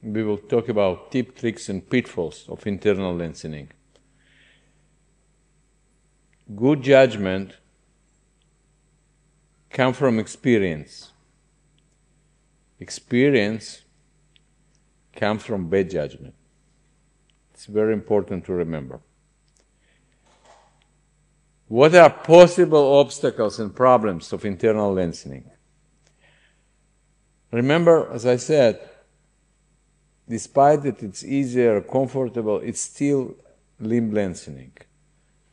we will talk about tips, tricks, and pitfalls of internal lengthening. Good judgment comes from experience. Experience comes from bad judgment. It's very important to remember. What are possible obstacles and problems of internal lengthening? Remember, as I said, despite that it's easier, comfortable, it's still limb lengthening.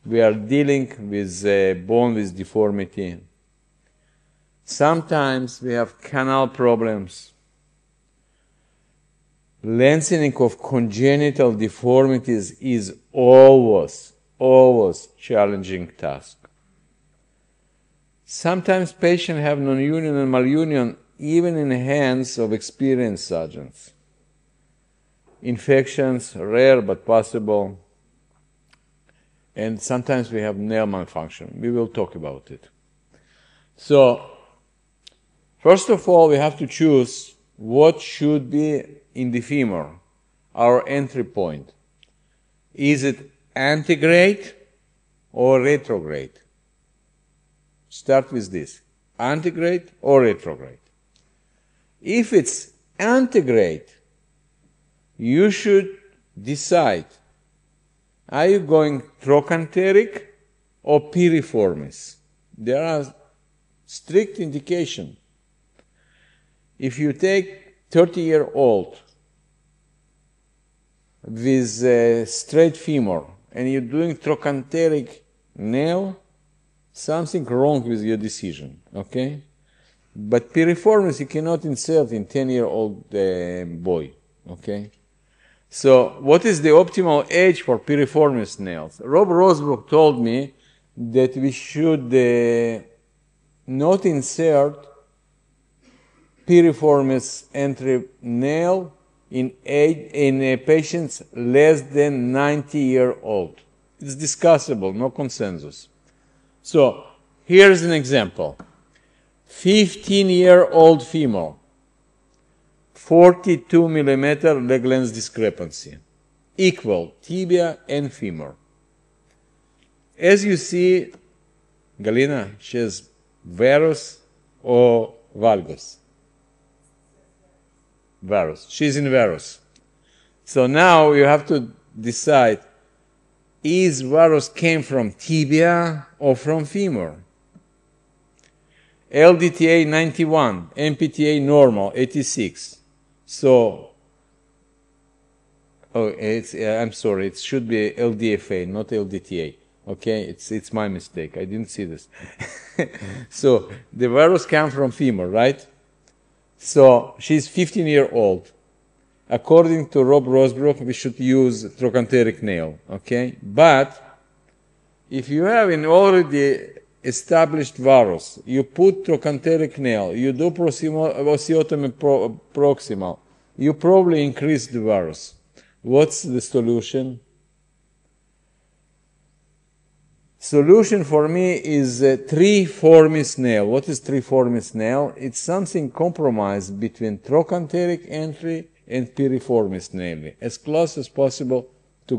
We are dealing with a bone with deformity. Sometimes we have canal problems. Lengthening of congenital deformities is always challenging task. Sometimes patients have non-union and malunion even in the hands of experienced surgeons. Infections, rare but possible. And sometimes we have nail malfunction. We will talk about it. So, first of all, we have to choose what should be in the femur, our entry point. Is it antegrade or retrograde? Start with this. Antegrade or retrograde? If it's antegrade, you should decide, are you going trochanteric or piriformis? There are strict indications. If you take 30-year-old with a straight femur and you're doing trochanteric nail, something wrong with your decision, okay? But piriformis you cannot insert in 10-year-old boy, okay? So what is the optimal age for piriformis nails? Rob Rosebrook told me that we should not insert piriformis entry nail in patients less than 90-year-old. It's discussable, no consensus. So here's an example. 15-year-old female, 42 millimeter leg length discrepancy, equal tibia and femur. As you see, Galina, she has varus or valgus? Varus. She's in varus. So now you have to decide, is varus came from tibia or from femur? LDTA 91, MPTA normal 86. So, I'm sorry, it should be LDFA, not LDTA. Okay, it's my mistake. I didn't see this. So the varus comes from femur, right? So she's 15-year-old. According to Rob Rosebrook, we should use trochanteric nail, okay? But if you have an already established varus, you put trochanteric nail, you do osteotomy proximal, you probably increase the varus. What's the solution? Solution for me is a triformis nail. What is triformis nail? It's something compromised between trochanteric entry and piriformis nail, as close as possible to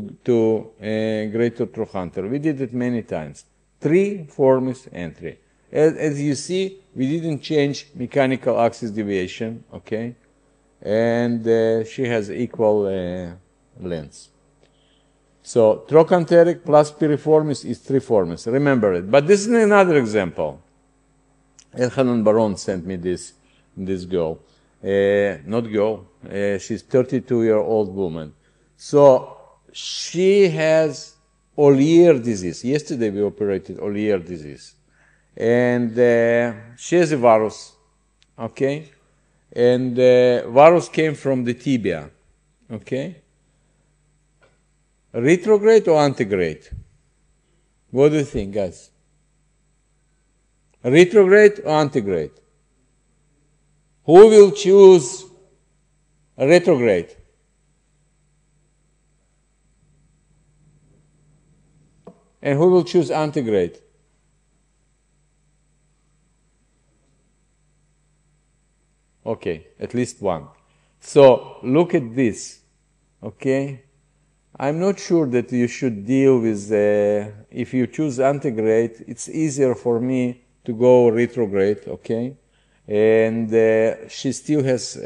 greater trochanter. We did it many times. Triformis entry. As you see, we didn't change mechanical axis deviation, okay? And she has equal length. So trochanteric plus piriformis is triformis. Remember it. But this is another example. Elhanan Baron sent me this girl. Not girl. She's 32-year-old woman. So she has Ollier disease. Yesterday we operated Ollier disease. And she has a varus. Okay? And varus came from the tibia. Okay? Retrograde or antegrade? What do you think, guys? Retrograde or antegrade? Who will choose retrograde? And who will choose antegrade? Okay, at least one. So look at this, okay? I'm not sure that you should deal with, if you choose antegrade, it's easier for me to go retrograde, okay? And she still has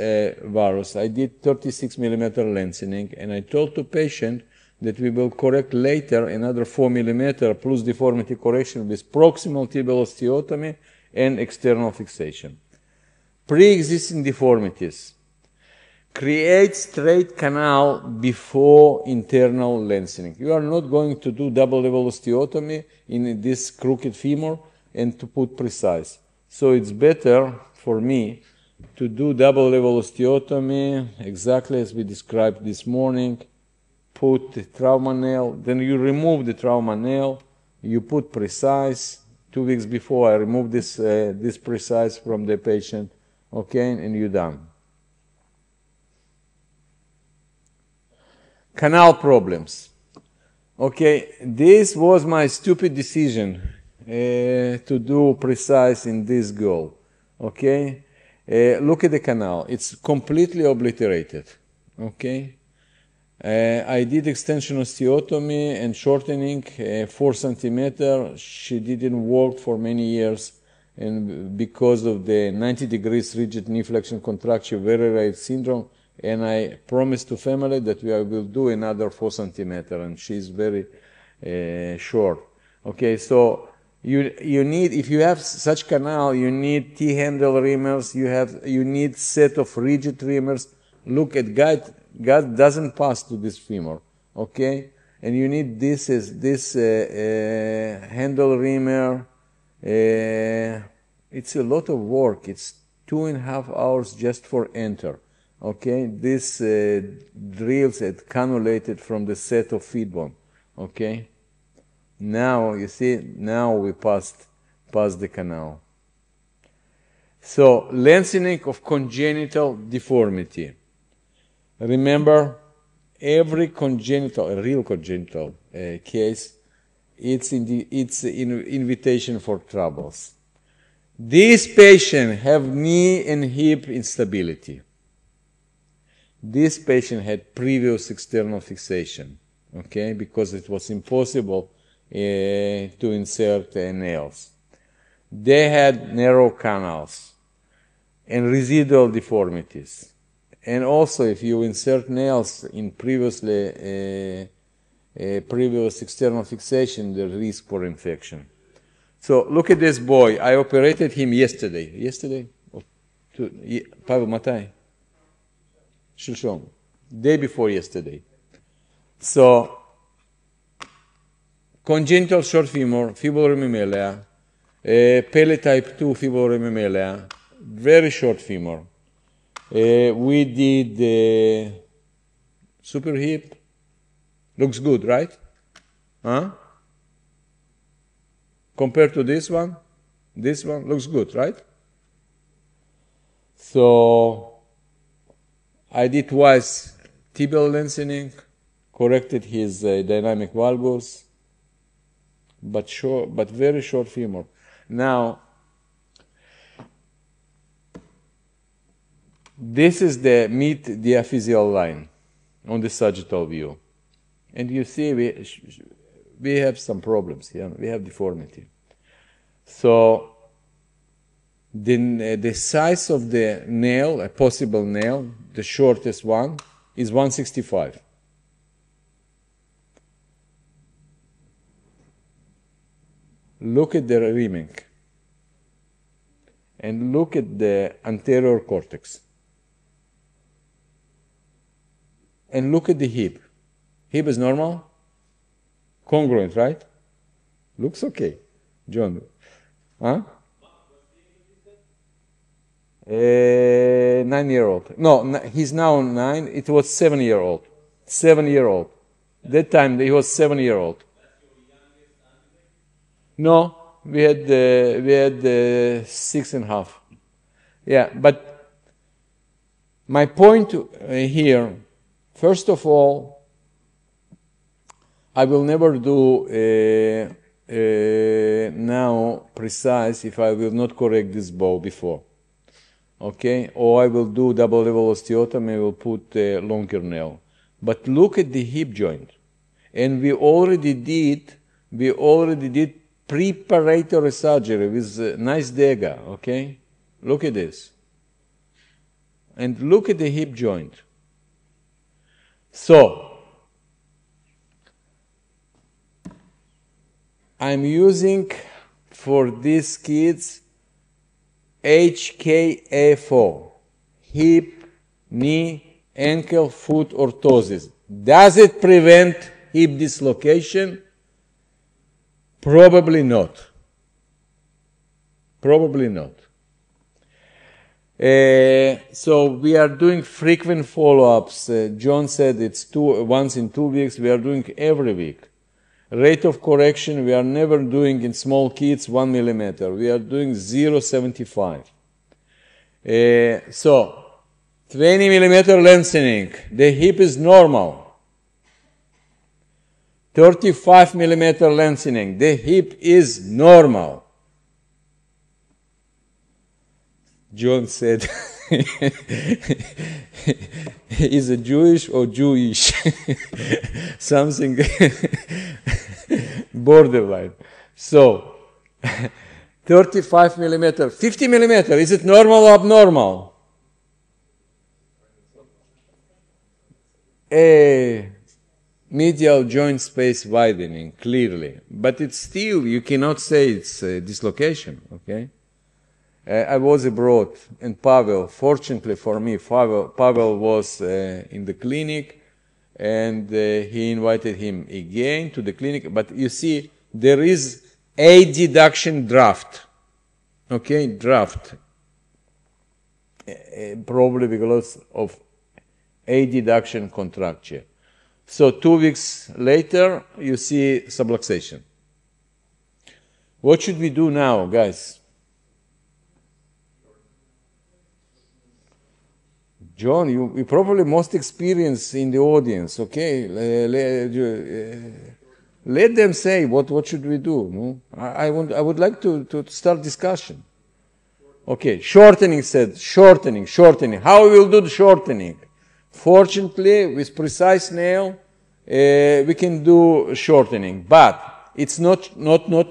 varus. I did 36 millimeter lengthening, and I told the patient that we will correct later another 4 millimeter plus deformity correction with proximal tibial osteotomy and external fixation. Pre-existing deformities. Create straight canal before internal lengthening. You are not going to do double level osteotomy in this crooked femur and to put precise. So it's better for me to do double level osteotomy exactly as we described this morning. Put the trauma nail, then you remove the trauma nail, you put precise. 2 weeks before I remove this precise from the patient, okay, and you're done. Canal problems. Okay, this was my stupid decision to do precise in this girl. Okay, look at the canal. It's completely obliterated. Okay, I did extension osteotomy and shortening 4 centimeter. She didn't work for many years, and because of the 90 degrees rigid knee flexion contracture, very rare syndrome. And I promised to family that we will do another 4 centimeter, and she's very short. Okay, so you need, if you have such canal, you need T-handle reamers. You need set of rigid reamers. Look at God doesn't pass to this femur. Okay, and you need this handle reamer. It's a lot of work. It's 2.5 hours just for enter. Okay, this drills it cannulated from the set of feet bone. Okay, now you see, now we passed the canal. So lengthening of congenital deformity. Remember, every congenital, a real congenital case, it's an invitation for troubles. This patient have knee and hip instability. This patient had previous external fixation, okay, because it was impossible to insert nails. They had narrow canals and residual deformities. And also, if you insert nails in previous external fixation, the risk for infection. So look at this boy. I operated him yesterday. Yesterday? Pavel, Matai? Day before yesterday. So, congenital short femur, fibular hemimelia, Pele type 2 fibular hemimelia, very short femur. We did super hip. Looks good, right? Huh? Compared to this one looks good, right? So, I did twice tibial lengthening, corrected his dynamic valgus, but very short femur. Now, this is the mid-diaphyseal line on the sagittal view. And you see we have some problems here. We have deformity. So, the size of the nail, a possible nail, the shortest one, is 165. Look at the reaming. And look at the anterior cortex. And look at the hip. Hip is normal? Congruent, right? Looks okay. John. Huh? 9-year-old. No, he's now 9. It was 7-year-old. 7-year-old. That time he was 7-year-old. No, we had 6.5. Yeah, but my point here, first of all, I will never do now precise if I will not correct this bow before. okay? Or I will do double level osteotomy, I will put a longer nail. But look at the hip joint. And we already did preparatory surgery with a nice dagger, okay? Look at this. And look at the hip joint. So, I'm using for these kids HKFO, hip, knee, ankle, foot orthosis. Does it prevent hip dislocation? Probably not. Probably not. So we are doing frequent follow-ups. John said it's once in 2 weeks. We are doing every week. Rate of correction, we are never doing in small kids 1 millimeter. We are doing 0.75. So 20 millimeter lengthening. The hip is normal. 35 millimeter lengthening. The hip is normal. John said, is it Jewish or Jewish? Something borderline. So, 35 millimeter, 50 millimeter, is it normal or abnormal? Medial joint space widening, clearly. But it's still, you cannot say it's a dislocation, okay? I was abroad, and Pavel, fortunately for me, Pavel was in the clinic, and he invited him again to the clinic. But you see, there is a deduction draft, okay, draft, probably because of a deduction contracture. So 2 weeks later, you see subluxation. What should we do now, guys? John, you probably most experienced in the audience, okay? Let them say what should we do. No? I would like to start discussion. Okay, shortening said, shortening. How we will do the shortening? Fortunately, with precise nail, we can do shortening, but it's not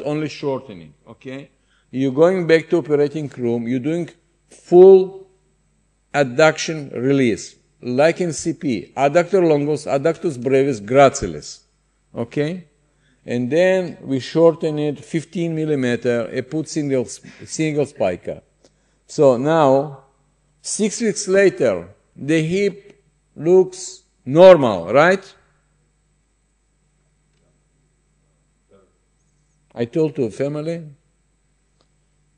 only shortening, okay? You're going back to operating room, you're doing full adduction release, like in CP, adductor longus, adductus brevis, gracilis, okay? And then we shorten it 15 millimeter and put single spica. So now, 6 weeks later, the hip looks normal, right? I told to the family,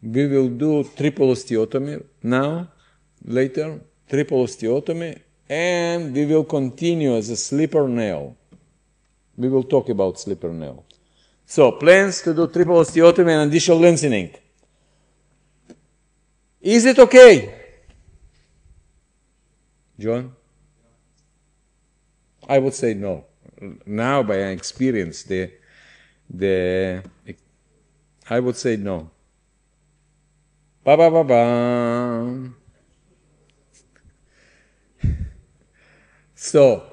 we will do triple osteotomy now, later, triple osteotomy, and we will continue as a slipper nail. We will talk about slipper nail. So, plans to do triple osteotomy and additional lengthening. Is it okay? John? I would say no. Now, by experience, I would say no. Ba-ba-ba-ba. So,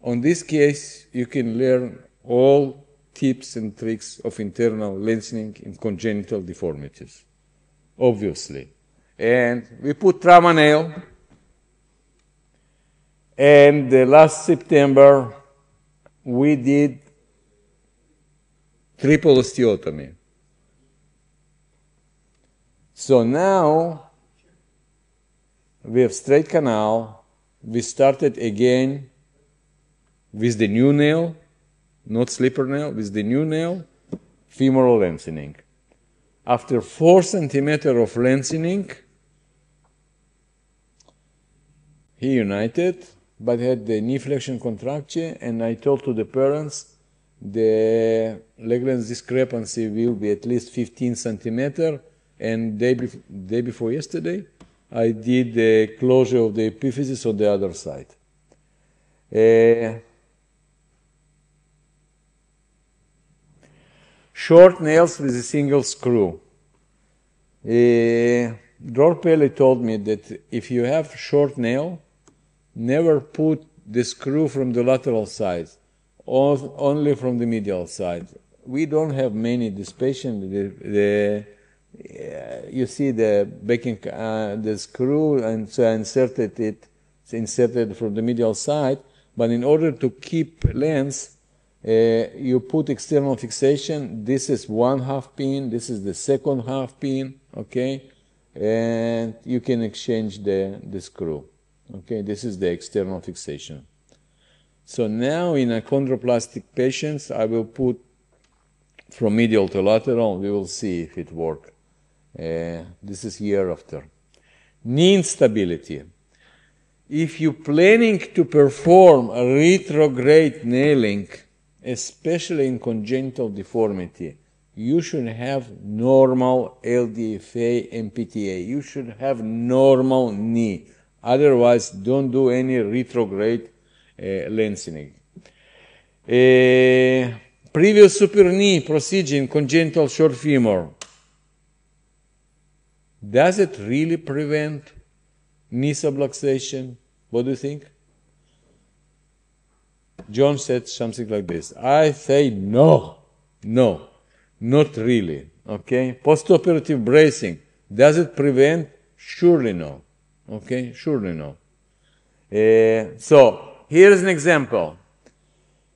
on this case, you can learn all tips and tricks of internal lengthening in congenital deformities, obviously. And we put trauma nail. And last September, we did triple osteotomy. So now, we have straight canal. We started again with the new nail, not slipper nail, with the new nail, femoral lengthening. After 4 centimeters of lengthening, he united, but had the knee flexion contracture, and I told to the parents the leg length discrepancy will be at least 15 centimeters, and day before yesterday, I did the closure of the epiphysis on the other side. Short nails with a single screw. Dror Pele told me that if you have short nail, never put the screw from the lateral side, only from the medial side. We don't have many. This patient, you see the backing, the screw, and so I inserted it. It's inserted from the medial side, but in order to keep length, you put external fixation. This is one half pin. This is the second half pin. Okay, and you can exchange the screw. Okay, this is the external fixation. So now in achondroplastic patients, I will put from medial to lateral. We will see if it works. This is year after. Knee instability. If you're planning to perform a retrograde nailing, especially in congenital deformity, you should have normal LDFA and PTA. You should have normal knee. Otherwise, don't do any retrograde lengthening. Previous super knee procedure in congenital short femur. Does it really prevent knee subluxation? What do you think? John said something like this. I say no, not really. Okay, postoperative bracing. Does it prevent? Surely no. Okay, surely no. So here's an example.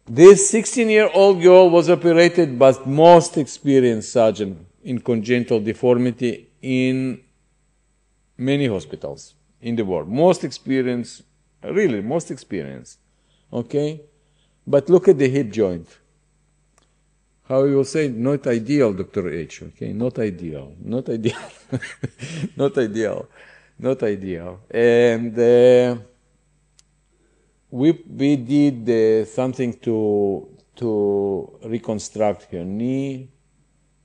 This 16-year-old girl was operated by most experienced surgeon in congenital deformity in many hospitals in the world. Most experienced, really, most experienced. Okay? But look at the hip joint. How you will say, not ideal, Dr. H. Okay? Not ideal. Not ideal. Not ideal. Not ideal. And we did something to reconstruct her knee.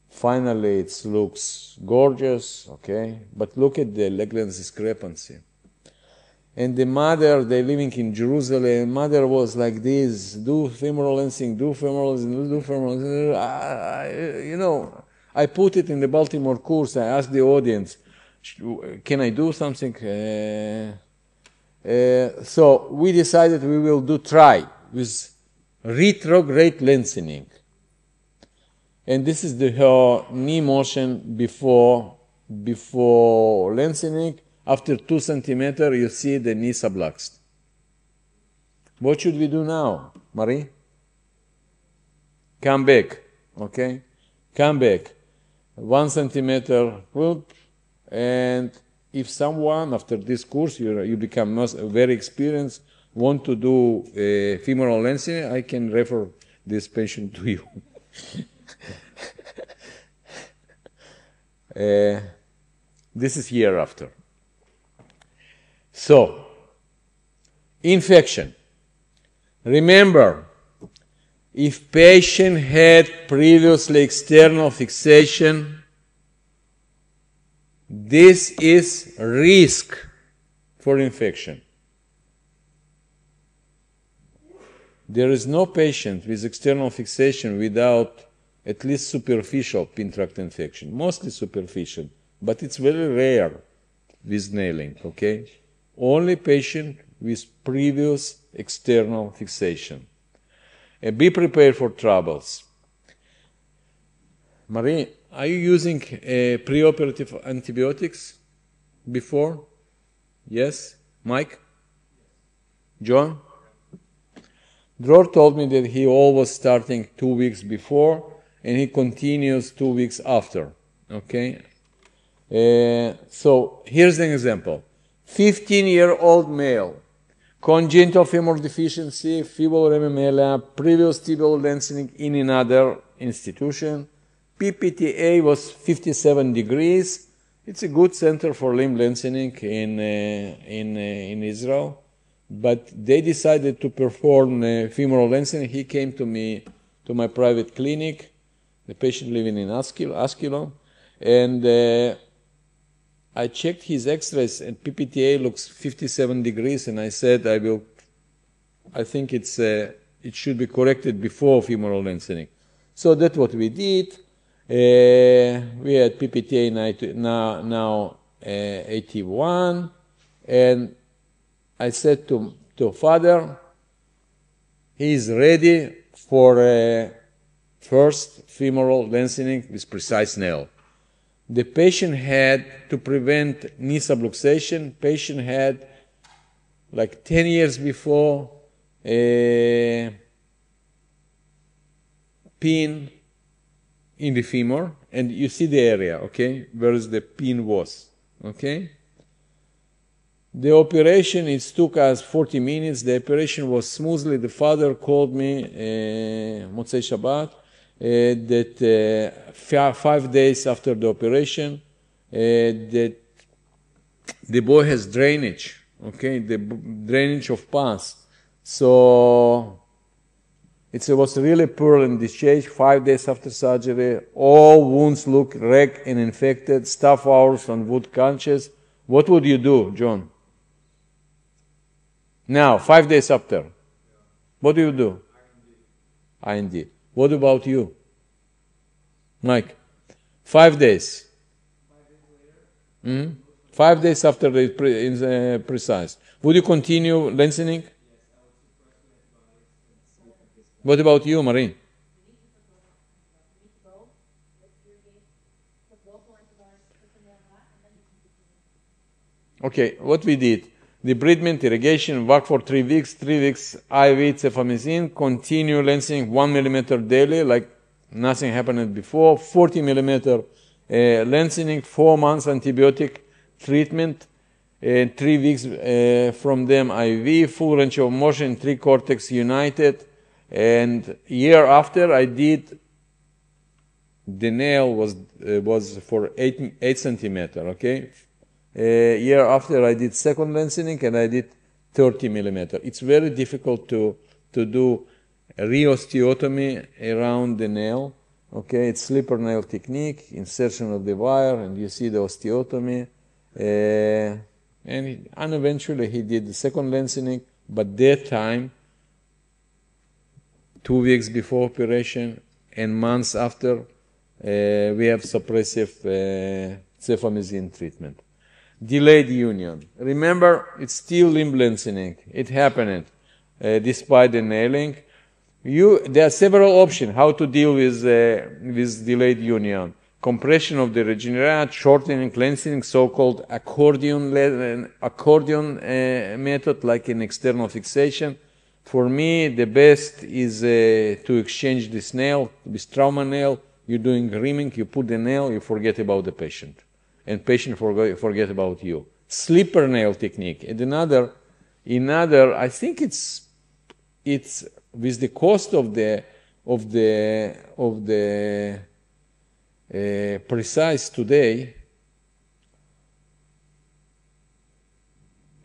Finally, it looks gorgeous, okay? But look at the leg length discrepancy. And the mother, they're living in Jerusalem, mother was like this, do femoral lengthening, do femoral lengthening, do femoral lengthening. You know, I put it in the Baltimore course, I asked the audience, can I do something? So we decided we will try with retrograde lengthening. And this is her knee motion before lengthening. After 2 centimeters, you see the knee subluxed. What should we do now, Marie? Come back, okay? Come back. 1 centimeter, and if someone, after this course, you become very experienced, want to do femoral lengthening, I can refer this patient to you. This is year after. So, infection. Remember, if patient had previously external fixation, this is risk for infection. There is no patient with external fixation without at least superficial pin tract infection, mostly superficial, but it's very rare with nailing, okay? Only patient with previous external fixation. And be prepared for troubles. Marie, are you using preoperative antibiotics before? Yes? Mike? John? Dror told me that he always starting 2 weeks before and he continues 2 weeks after. Okay? So here's an example. 15-year-old male, congenital femoral deficiency, fibula rememela, previous tibial lengthening in another institution. PPTA was 57 degrees. It's a good center for limb lengthening in Israel. But they decided to perform femoral lengthening. He came to me, to my private clinic, the patient living in Ashkelon, and I checked his x-rays and PPTA looks 57 degrees, and I said I think it should be corrected before femoral lengthening. So that's what we did. We had PPTA now 81, and I said to father, he is ready for a first femoral lengthening with precise nail. The patient had, to prevent knee subluxation, patient had, like 10 years before, a pin in the femur, and you see the area, okay, where the pin was, okay? The operation, it took us 40 minutes. The operation was smoothly. The father called me, Motzei Shabbat, that 5 days after the operation, that the boy has drainage, okay, the drainage of pus. So it was really poor in discharge. 5 days after surgery, all wounds look wrecked and infected, staph aureus on wound conscious. What would you do, John? Now, 5 days after, what do you do? IND. What about you, Mike? 5 days. 5 days after the precise. Would you continue lengthening? What about you, Marie? Okay, what we did, debridement, irrigation, work for 3 weeks, 3 weeks IV cefamizine, continue lengthening 1 millimeter daily, like nothing happened before, 40 millimeter lengthening, 4 months antibiotic treatment, 3 weeks from them IV, full range of motion, 3 cortex united, and year after I did, the nail was for 8 centimeter, okay? Year after I did second lengthening and I did 30 millimeter. It's very difficult to do re-osteotomy around the nail, okay? It's slipper nail technique, insertion of the wire, and you see the osteotomy. And eventually he did the second lengthening, but that time, 2 weeks before operation and months after, we have suppressive cefamizine treatment. Delayed union. Remember, it's still limb lengthening. It happened despite the nailing. There are several options how to deal with delayed union. Compression of the regenerate, shortening, lengthening, so-called accordion method, like an external fixation. For me, the best is to exchange this nail with trauma nail. You're doing rimming, you put the nail, you forget about the patient. And patient forget about you. Slipper nail technique. And another, I think it's with the cost of the precise today,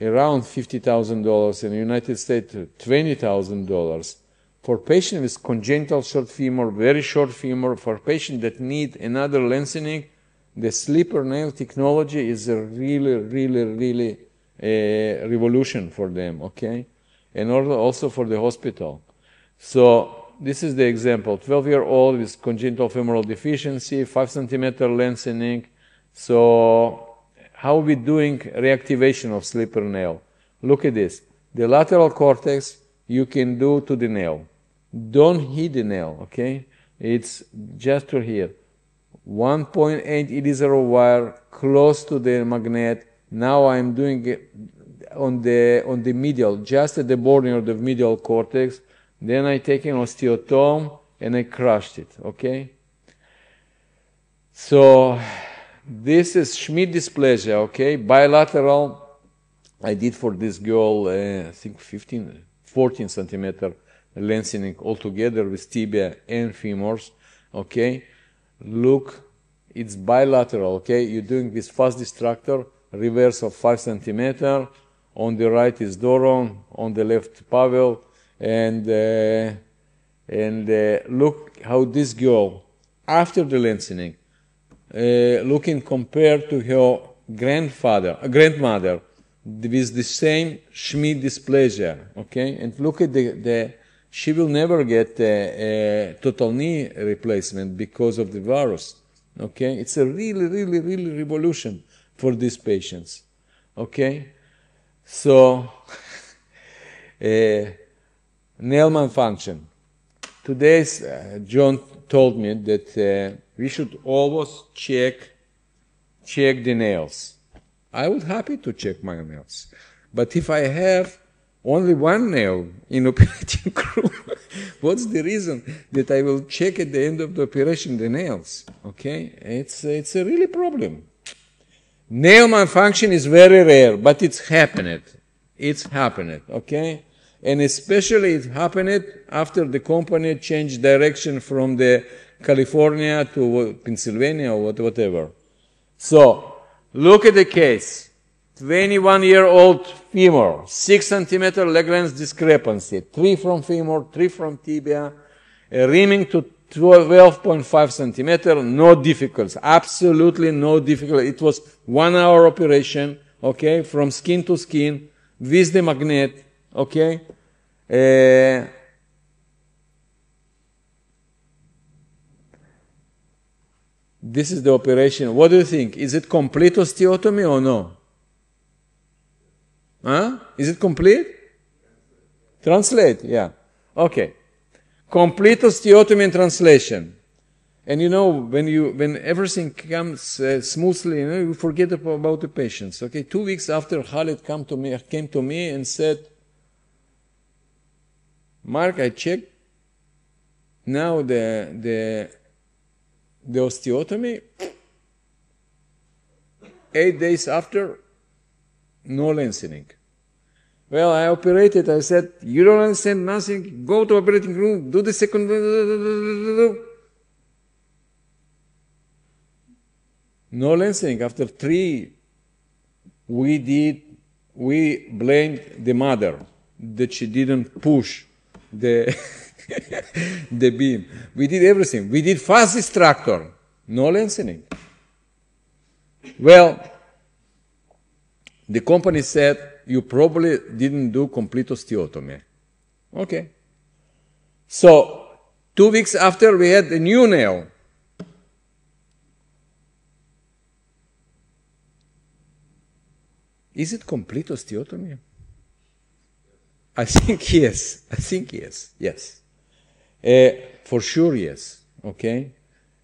around $50,000, in the United States, $20,000. For patients with congenital short femur, very short femur, for patients that need another lengthening, the slipper nail technology is a really revolution for them, okay? And also for the hospital. So this is the example, 12-year-old with congenital femoral deficiency, 5 centimeter lengthening. So how are we doing reactivation of slipper nail? Look at this. The lateral cortex you can do to the nail. Don't hit the nail, okay? It's just to here. 1.8 ED0 wire close to the magnet. Now I'm doing it on the medial, just at the border of the medial cortex. Then I take an osteotome and I crushed it, okay? So this is Schmidt dysplasia, okay? Bilateral, I did for this girl, I think 14 centimeter lengthening altogether with tibia and femurs, okay? Look, it's bilateral, okay? You're doing this fast distractor, reverse of 5 centimeter. On the right is Doron, on the left Pavel, and look how this girl, after the lengthening, looking compared to her grandmother, with the same Schmidt dysplasia, okay? And look at she will never get a total knee replacement because of the virus, okay? It's a really revolution for these patients. Okay? So, nail malfunction. Today, John told me that we should always check the nails. I would happy to check my nails. But if I have only one nail in operating room, what's the reason that I will check at the end of the operation the nails? Okay? It's a really problem. Nail malfunction is very rare, but it's happened. It's happened, okay? And especially it happened after the company changed direction from the California to Pennsylvania or whatever. So, look at the case. 21-year-old femur, 6 centimeter leg length discrepancy, 3 from femur, 3 from tibia, rimming to 12.5 centimeter, no difficulties, absolutely no difficulty. It was 1 hour operation, okay, from skin to skin, with the magnet, okay. This is the operation. What do you think? Is it complete osteotomy or no? Huh? Is it complete? Translate, yeah. Okay. Complete osteotomy and translation. And you know, when everything comes smoothly, you forget about the patients. Okay, 2 weeks after Khalid came to me and said, Mark, I checked now the osteotomy. 8 days after, no lengthening. Well, I operated. I said, you don't understand nothing. Go to operating room, do the second. No lengthening. After 3, we blamed the mother that she didn't push the the beam. We did everything. We did fast distractor. No lengthening. Well, the company said, you probably didn't do complete osteotomy. Okay. So, 2 weeks after, we had a new nail. Is it complete osteotomy? I think yes. I think yes. Yes. For sure, yes. Okay.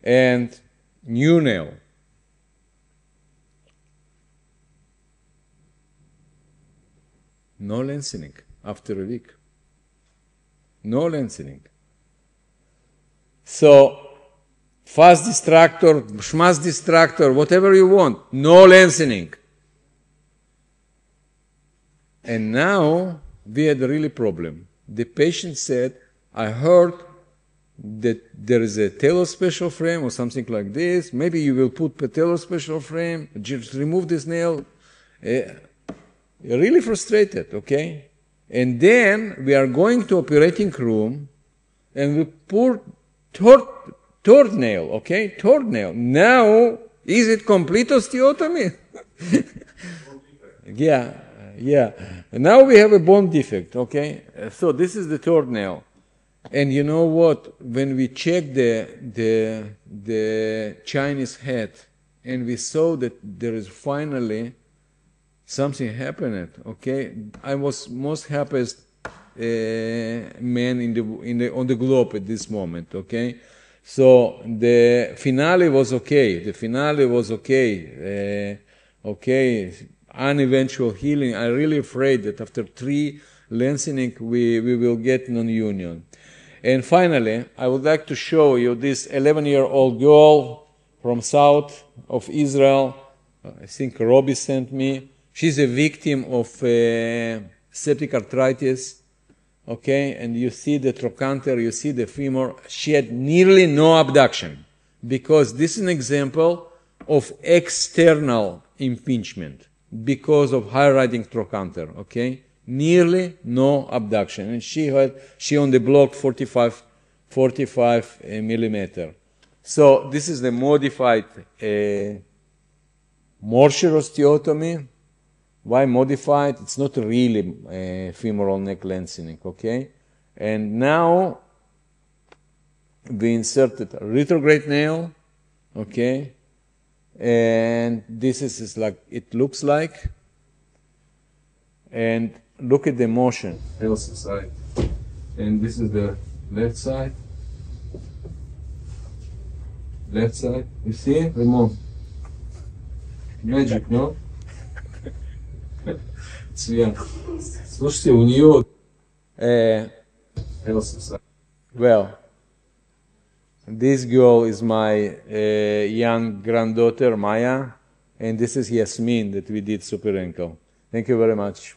And new nail. No lengthening after a week. No lengthening. So, fast distractor, schmaz distractor, whatever you want, no lengthening. And now, we had a really problem. The patient said, I heard that there is a patelospecial frame or something like this. Maybe you will put patelospecial frame, just remove this nail. Really frustrated, okay? And then we are going to operating room and we put third nail, okay? Third nail. Now, is it complete osteotomy? Yeah. Now we have a bone defect, okay? So this is the third nail. And you know what? When we checked the Chinese head and we saw that there is finally something happened, okay? I was most happiest man on the globe at this moment, okay? So the finale was okay. Okay, uneventual healing. I'm really afraid that after 3 lengthening, we will get non-union. And finally, I would like to show you this 11-year-old girl from south of Israel. I think Robbie sent me. She's a victim of septic arthritis, okay? And you see the trochanter, you see the femur. She had nearly no abduction because this is an example of external impingement because of high-riding trochanter, okay? Nearly no abduction. And she on the block 45 millimeter. So this is the modified Morsher osteotomy. Why modified? It's not really femoral neck lengthening, okay? And now we inserted a retrograde nail, okay? And this is like it looks like. And look at the motion. Else side. And this is the left side. Left side. You see, Ramon? Magic, no? Цвет. Слушайте, у нее well, this girl is my young granddaughter, Maya, and this is Yasmin that we did Super Ankle. Thank you very much.